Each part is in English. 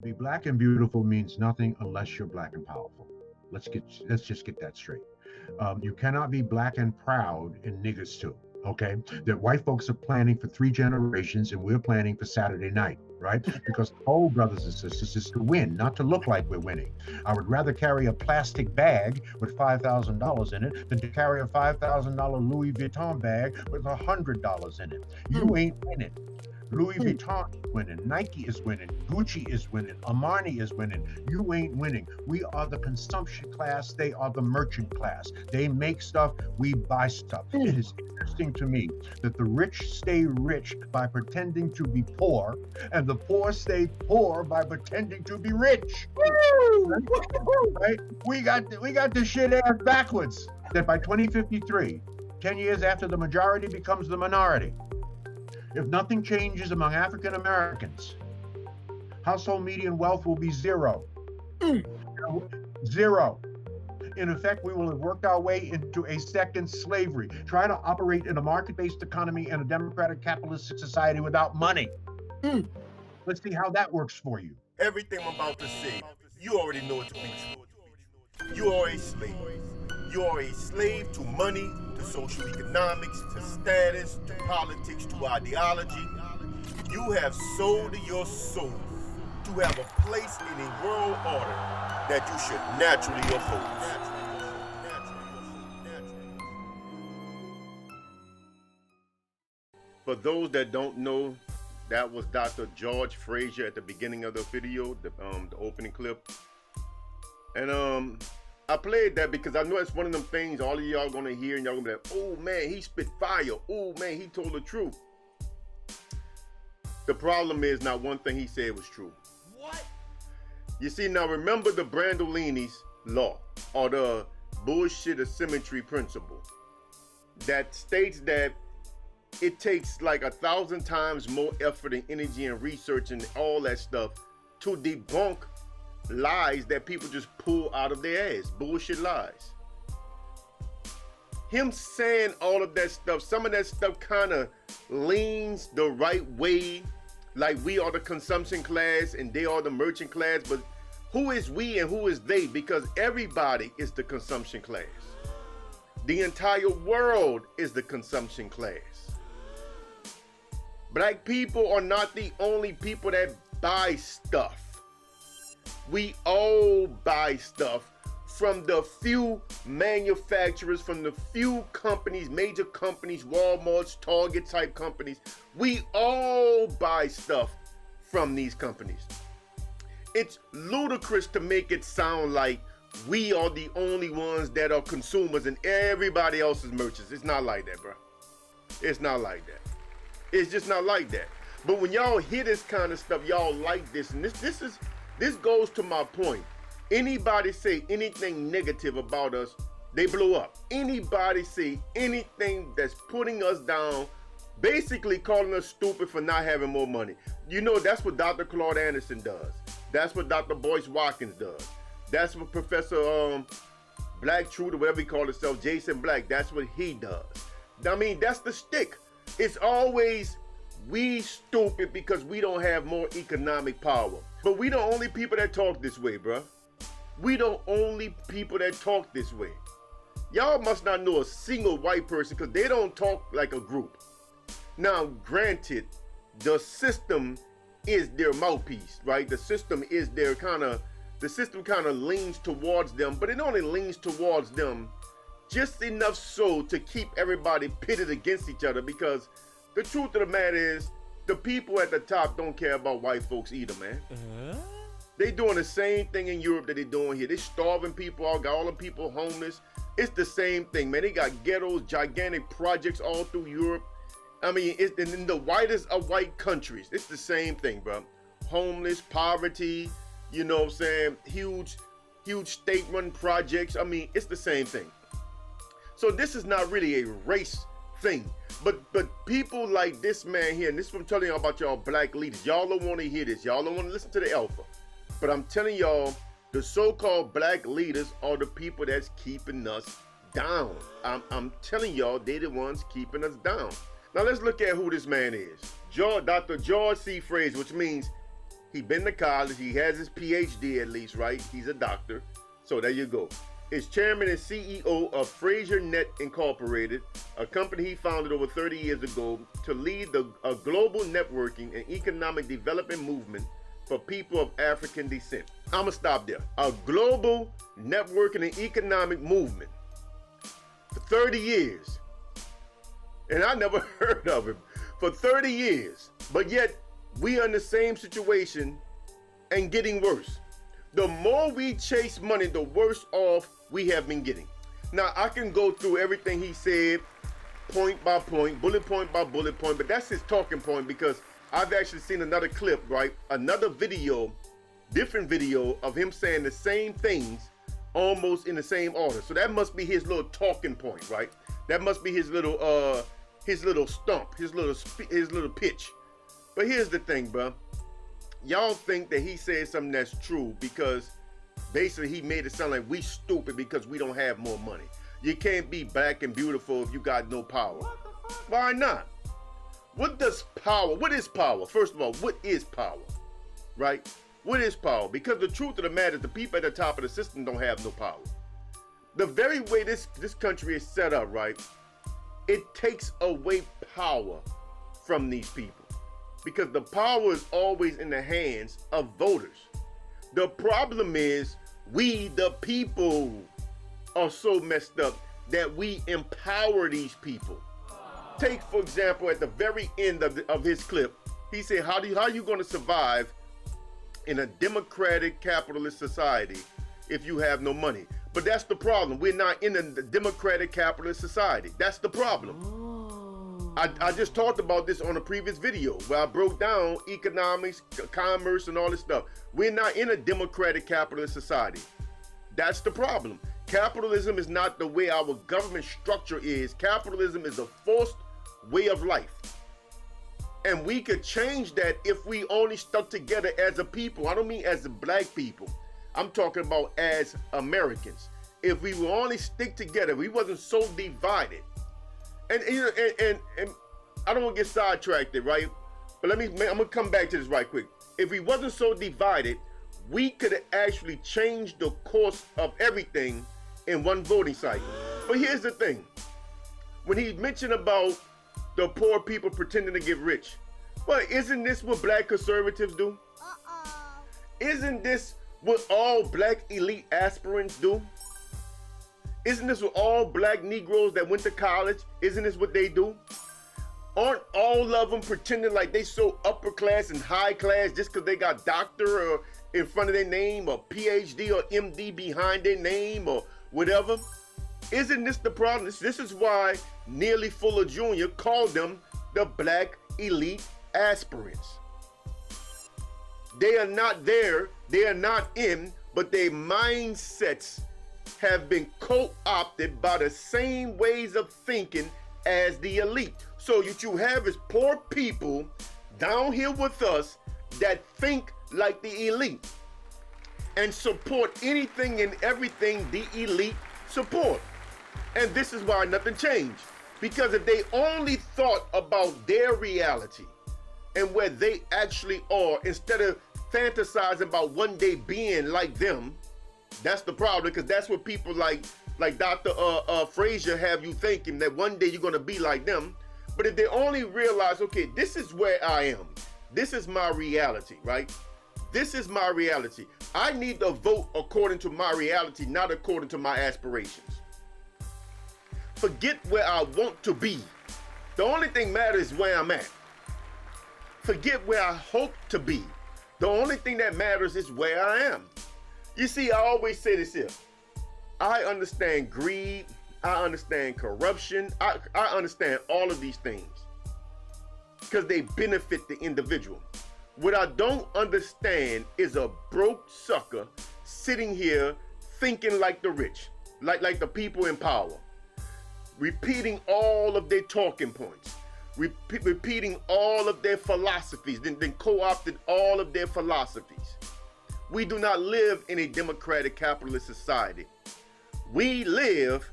Be black and beautiful means nothing unless you're black and powerful. Let's just get that straight. You cannot be black and proud and niggas too. Okay, that white folks are planning for 3 generations and we're planning for Saturday night, right? Because the whole brothers and sisters is to win, not to look like we're winning. I would rather carry a plastic bag with $5,000 in it than to carry a $5,000 Louis Vuitton bag with $100 in it. Mm, You ain't winning. Louis mm, Vuitton is winning, Nike is winning, Gucci is winning, Armani is winning. You ain't winning. We are the consumption class, they are the merchant class. They make stuff, we buy stuff. It mm. is interesting to me that the rich stay rich by pretending to be poor, and the poor stay poor by pretending to be rich. Woo! Right? We got this shit ass backwards. That by 2053, 10 years after the majority becomes the minority, if nothing changes among African Americans, household median wealth will be zero. Mm. Zero. In effect, we will have worked our way into a second slavery, trying to operate in a market based economy and a democratic capitalistic society without money. Mm. Let's see how that works for you. Everything I'm about to say, you already know it to be true. You are a slave. You are a slave to money, to social economics, to status, to politics, to ideology. You have sold your soul to have a place in a world order that you should naturally oppose. For those that don't know, that was Dr. George Frazier at the beginning of the video, the opening clip. And I played that because I know it's one of them things all of y'all gonna hear and y'all gonna be like, oh man, he spit fire. Oh man, he told the truth. The problem is not one thing he said was true. What? You see, now remember the Brandolini's law, or the bullshit asymmetry principle, that states that it takes like 1,000 times more effort and energy and research and all that stuff to debunk lies that people just pull out of their ass, bullshit lies. Him saying all of that stuff, some of that stuff kind of leans the right way, like we are the consumption class and they are the merchant class, but who is we and who is they? Because everybody is the consumption class. The entire world is the consumption class. Black people are not the only people that buy stuff. We all buy stuff from the few manufacturers, from the few companies, major companies, Walmart's, Target type companies. We all buy stuff from these companies. It's ludicrous to make it sound like we are the only ones that are consumers and everybody else is merchants. It's not like that, bro. It's not like that. It's just not like that. But when y'all hear this kind of stuff, y'all like this, and this goes to my point. Anybody say anything negative about us, they blow up. Anybody say anything that's putting us down, basically calling us stupid for not having more money. You know, that's what Dr. Claude Anderson does. That's what Dr. Boyce Watkins does. That's what Professor Black Truth, or whatever he called himself, Jason Black, that's what he does. I mean, that's the shtick. It's always we stupid because we don't have more economic power. But we the only people that talk this way, bruh. We the only people that talk this way. Y'all must not know a single white person because they don't talk like a group. Now, granted, the system is their mouthpiece, right? The system is their the system kind of leans towards them, but it only leans towards them just enough so to keep everybody pitted against each other, because the truth of the matter is the people at the top don't care about white folks either, man. They doing the same thing in Europe that they doing here. They starving people out, got all the people homeless. It's the same thing, man. They got ghettos, gigantic projects all through Europe. I mean, it's in the whitest of white countries. It's the same thing, bro. Homeless, poverty, you know what I'm saying? Huge state-run projects. I mean, it's the same thing. So this is not really a race thing. But people like this man here, and this is what I'm telling y'all about y'all black leaders. Y'all don't want to hear this. Y'all don't want to listen to the alpha. But I'm telling y'all, the so-called black leaders are the people that's keeping us down. I'm telling y'all, they the ones keeping us down. Now let's look at who this man is. Dr. George C. Frazier, which means He's been to college. He has his PhD at least, right? He's a doctor. So there you go. Is chairman and CEO of Fraser Net Incorporated, a company he founded over 30 years ago to lead a global networking and economic development movement for people of African descent. I'm gonna stop there. A global networking and economic movement for 30 years. And I never heard of him for 30 years. But yet we are in the same situation and getting worse. The more we chase money, the worse off we have been getting. Now, I can go through everything he said, point by point, bullet point by bullet point, but that's his talking point because I've actually seen another clip, right? Another video, different video of him saying the same things almost in the same order. So that must be his little talking point, right? That must be his little stump, his little pitch. But here's the thing, bro. Y'all think that he said something that's true because basically he made it sound like we stupid because we don't have more money. You can't be black and beautiful if you got no power. Why not? What is power? First of all, what is power? Right? What is power? Because the truth of the matter is the people at the top of the system don't have no power. The very way this country is set up, right? It takes away power from these people. Because the power is always in the hands of voters. The problem is we, the people, are so messed up that we empower these people. Take, for example, at the very end of his clip, he said, how are you going to survive in a democratic capitalist society if you have no money? But that's the problem. We're not in a democratic capitalist society. That's the problem. I just talked about this on a previous video where I broke down economics, commerce, and all this stuff. We're not in a democratic capitalist society. That's the problem. Capitalism is not the way our government structure is. Capitalism is a forced way of life. And we could change that if we only stuck together as a people. I don't mean as the black people. I'm talking about as Americans. If we would only stick together, we wasn't so divided. And I don't want to get sidetracked, right? But I'm gonna come back to this right quick. If we wasn't so divided, we could actually change the course of everything in one voting cycle. But here's the thing. When he mentioned about the poor people pretending to get rich, well, isn't this what black conservatives do? Isn't this what all black elite aspirants do? Isn't this what all black Negroes that went to college, isn't this what they do? Aren't all of them pretending like they so upper class and high class just because they got doctor or in front of their name or PhD or MD behind their name or whatever? Isn't this the problem? This is why Nearly Fuller Jr. called them the black elite aspirants. They are not there, they are not in, but their mindsets have been co-opted by the same ways of thinking as the elite. So what you have is poor people down here with us that think like the elite and support anything and everything the elite support. And this is why nothing changed. Because if they only thought about their reality and where they actually are, instead of fantasizing about one day being like them, that's the problem, because that's what people like Dr. Frazier have you thinking, that one day you're going to be like them. But if they only realize, okay, this is where I am. This is my reality, right? This is my reality. I need to vote according to my reality, not according to my aspirations. Forget where I want to be. The only thing matters is where I'm at. Forget where I hope to be. The only thing that matters is where I am. You see, I always say this here. I understand greed. I understand corruption. I understand all of these things because they benefit the individual. What I don't understand is a broke sucker sitting here thinking like the rich, like the people in power, repeating all of their talking points, repeating all of their philosophies, then co-opted all of their philosophies. We do not live in a democratic capitalist society. We live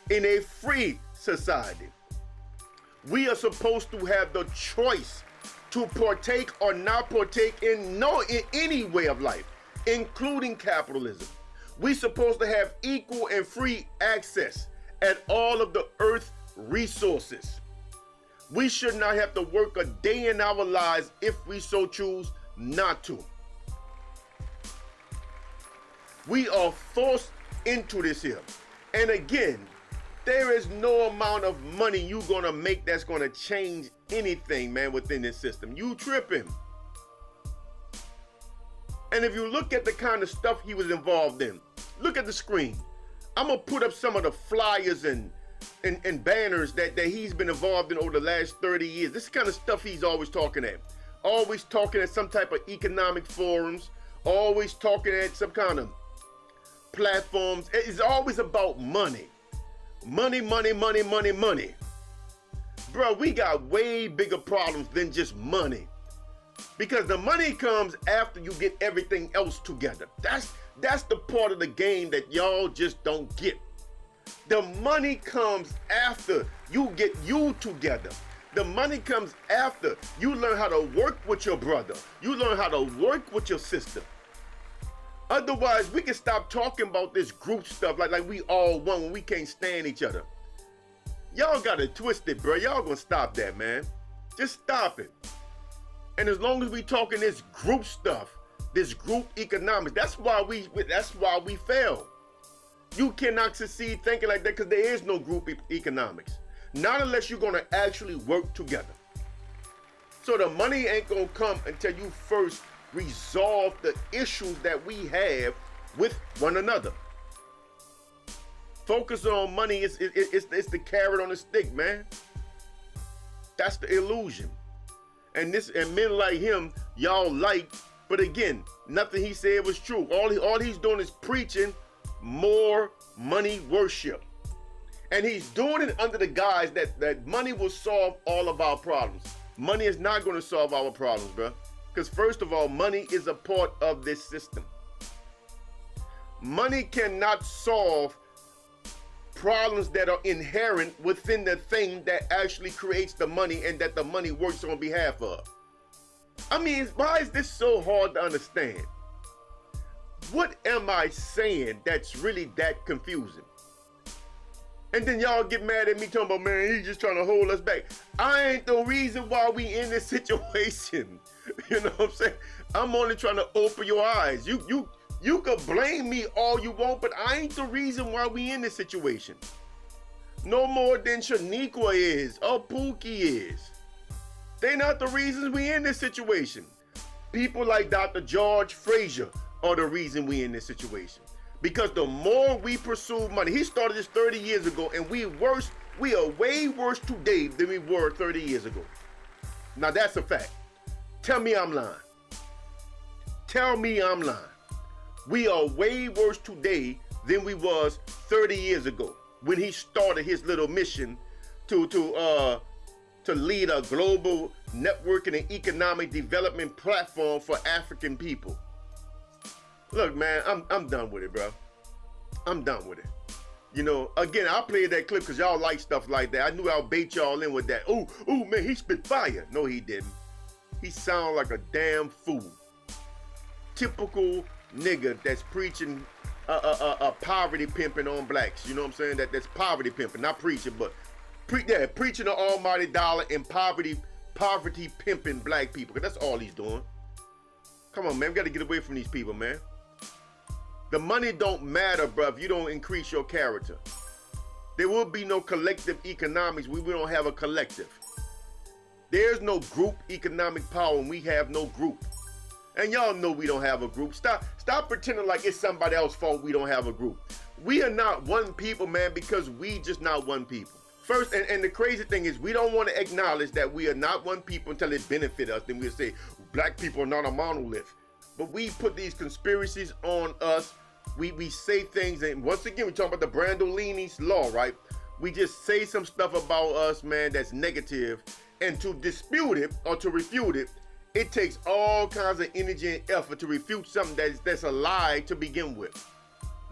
in a free society. We are supposed to have the choice to partake or not partake in any way of life, including capitalism. We're supposed to have equal and free access at all of the earth resources. We should not have to work a day in our lives if we so choose not to. We are forced into this here. And again, there is no amount of money you're gonna make that's gonna change anything, man, within this system. You tripping. And if you look at the kind of stuff he was involved in, look at the screen. I'm gonna put up some of the flyers and banners that he's been involved in over the last 30 years. This is the kind of stuff he's always talking at. Always talking at some type of economic forums, always talking at some kind of platforms. It's always about money. Money, money, money, money, money. Bro, we got way bigger problems than just money. Because the money comes after you get everything else together. That's the part of the game that y'all just don't get. The money comes after you get you together. The money comes after you learn how to work with your brother. You learn how to work with your sister. Otherwise, we can stop talking about this group stuff like we all one when we can't stand each other. Y'all got it twisted, bro. Y'all gonna stop that, man. Just stop it. And as long as we talking this group stuff, this group economics, that's why we fail. You cannot succeed thinking like that because there is no group economics. Not unless you're gonna actually work together. So the money ain't gonna come until you first resolve the issues that we have with one another. Focus on money is the carrot on the stick, man. That's the illusion. And men like him, y'all like, but again, nothing he said was true. All he's doing is preaching more money worship. And he's doing it under the guise that money will solve all of our problems. Money is not going to solve our problems, bro. Because first of all, money is a part of this system. Money cannot solve problems that are inherent within the thing that actually creates the money and that the money works on behalf of. I mean, why is this so hard to understand? What am I saying that's really that confusing? And then y'all get mad at me talking about, man, he's just trying to hold us back. I ain't the reason why we in this situation. You know what I'm saying? I'm only trying to open your eyes. You could blame me all you want, but I ain't the reason why we in this situation. No more than Shaniqua is or Pookie is. They not the reasons we in this situation. People like Dr. George Frazier are the reason we in this situation. Because the more we pursue money, he started this 30 years ago, and we are way worse today than we were 30 years ago. Now that's a fact. Tell me I'm lying. Tell me I'm lying. We are way worse today than we was 30 years ago when he started his little mission to lead a global networking and economic development platform for African people. Look, man, I'm done with it, bro. I'm done with it. You know, again, I played that clip because y'all like stuff like that. I knew I'll bait y'all in with that. Oh, man, he spit fire. No, he didn't. He sound like a damn fool. Typical nigga that's preaching poverty pimping on blacks. You know what I'm saying? That's poverty pimping, not preaching, but preaching the almighty dollar and poverty pimping black people. That's all he's doing. Come on, man. We got to get away from these people, man. The money don't matter, bro, if you don't increase your character. There will be no collective economics. We don't have a collective. There's no group economic power when we have no group. And y'all know we don't have a group. Stop pretending like it's somebody else's fault we don't have a group. We are not one people, man, because we just not one people. First, and the crazy thing is we don't want to acknowledge that we are not one people until it benefits us. Then we'll say black people are not a monolith. But we put these conspiracies on us. We say things, and once again, we're talking about the Brandolini's law, right? We just say some stuff about us, man, that's negative. And to dispute it or to refute it, it takes all kinds of energy and effort to refute something that's a lie to begin with.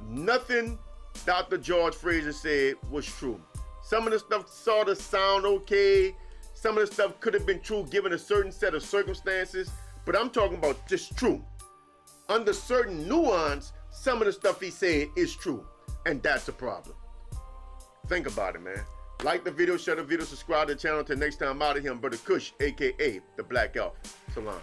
Nothing Dr. George Frazier said was true. Some of the stuff sort of sound okay. Some of the stuff could have been true given a certain set of circumstances, but I'm talking about just true. Under certain nuance, some of the stuff he said is true, and that's a problem. Think about it, man. Like the video, share the video, subscribe to the channel. Till next time, I'm out of here. I'm Brother Kush, aka the Black Elf. Salam.